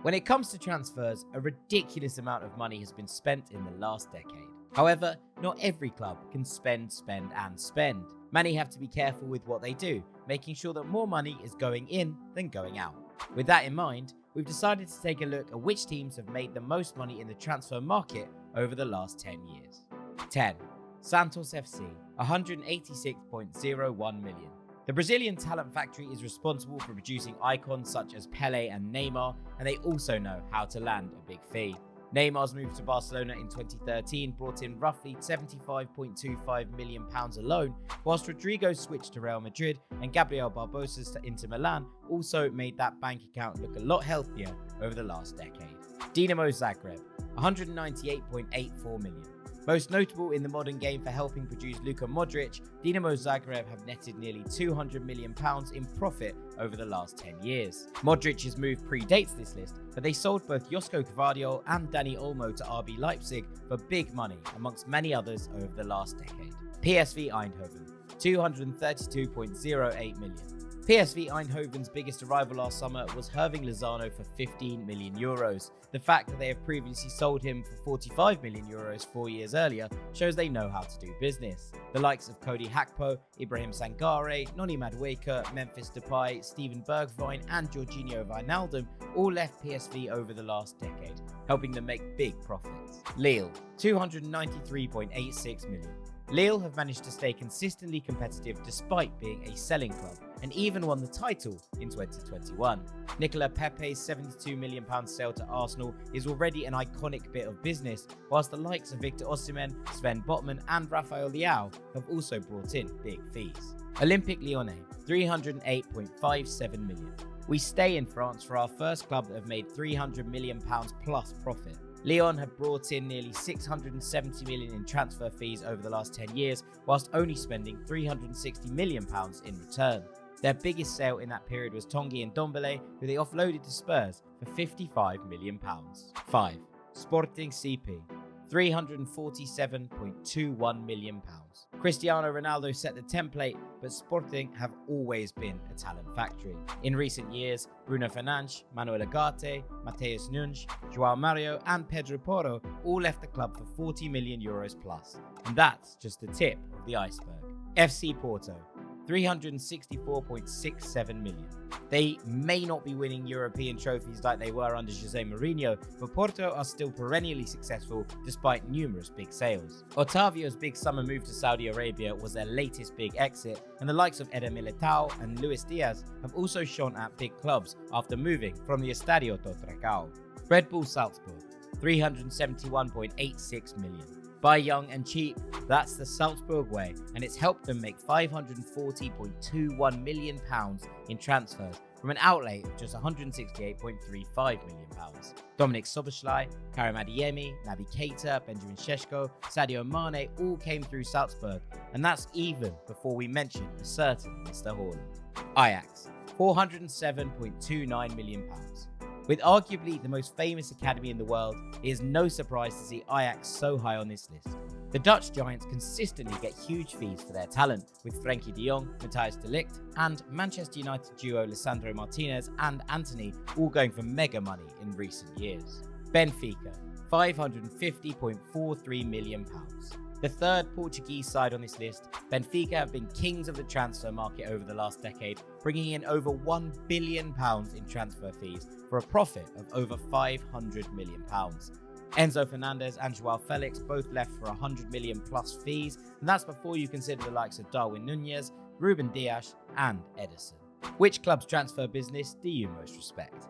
When it comes to transfers, a ridiculous amount of money has been spent in the last decade. However, not every club can spend. Many have to be careful with what they do, making sure that more money is going in than going out. With that in mind, we've decided to take a look at which teams have made the most money in the transfer market over the last 10 years. 10. Santos FC, 186.01 million. The Brazilian talent factory is responsible for producing icons such as Pelé and Neymar, and they also know how to land a big fee. Neymar's move to Barcelona in 2013 brought in roughly £75.25 million alone, whilst Rodrigo's switch to Real Madrid and Gabriel Barbosa's to Inter Milan also made that bank account look a lot healthier over the last decade. Dinamo Zagreb, 198.84 million. Most notable in the modern game for helping produce Luka Modric, Dinamo Zagreb have netted nearly £200 million in profit over the last 10 years. Modric's move predates this list, but they sold both Josko Gvardiol and Dani Olmo to RB Leipzig for big money, amongst many others over the last decade. PSV Eindhoven, 232.08 million. PSV Eindhoven's biggest arrival last summer was Hirving Lozano for €15 million. The fact that they have previously sold him for €45 million 4 years earlier shows they know how to do business. The likes of Cody Gakpo, Ibrahim Sangare, Noni Madueke, Memphis Depay, Steven Bergwijn and Jorginho Wijnaldum all left PSV over the last decade, helping them make big profits. Lille, 293.86 million. Lille have managed to stay consistently competitive despite being a selling club, and even won the title in 2021. Nicolas Pepe's £72 million sale to Arsenal is already an iconic bit of business, whilst the likes of Victor Osimhen, Sven Botman and Rafael Leao have also brought in big fees. Olympique Lyonnais, 308.57 million. We stay in France for our first club that have made £300 million plus profit. Lyon have brought in nearly £670 million in transfer fees over the last 10 years, whilst only spending £360 million in return. Their biggest sale in that period was Tanguy Ndombele, who they offloaded to Spurs for £55 million. 5. Sporting CP, £347.21 million. Cristiano Ronaldo set the template, but Sporting have always been a talent factory. In recent years, Bruno Fernandes, Manuel Ugarte, Mateus Nunes, João Mario and Pedro Porro all left the club for €40 million plus. And that's just the tip of the iceberg. FC Porto, £364.67 million. They may not be winning European trophies like they were under Jose Mourinho, but Porto are still perennially successful despite numerous big sales. Otavio's big summer move to Saudi Arabia was their latest big exit, and the likes of Eder Militao and Luis Diaz have also shone at big clubs after moving from the Estadio do Dragão. Red Bull Salzburg, £371.86 million. Buy young and cheap, that's the Salzburg way, and it's helped them make £540.21 million in transfers from an outlay of just £168.35 million. Dominic Szoboszlai, Karim Adeyemi, Naby Keita, Benjamin Šeško, Sadio Mane all came through Salzburg, and that's even before we mention a certain Mr. Haaland. Ajax, £407.29 million. With arguably the most famous academy in the world, it is no surprise to see Ajax so high on this list. The Dutch giants consistently get huge fees for their talent, with Frenkie de Jong, Matthijs de Ligt, and Manchester United duo Lisandro Martinez and Antony all going for mega money in recent years. Benfica, £550.43 million. The third Portuguese side on this list, Benfica have been kings of the transfer market over the last decade, bringing in over £1 billion in transfer fees for a profit of over £500 million. Enzo Fernandez and Joao Felix both left for £100 million plus fees, and that's before you consider the likes of Darwin Núñez, Ruben Dias and Ederson. Which club's transfer business do you most respect?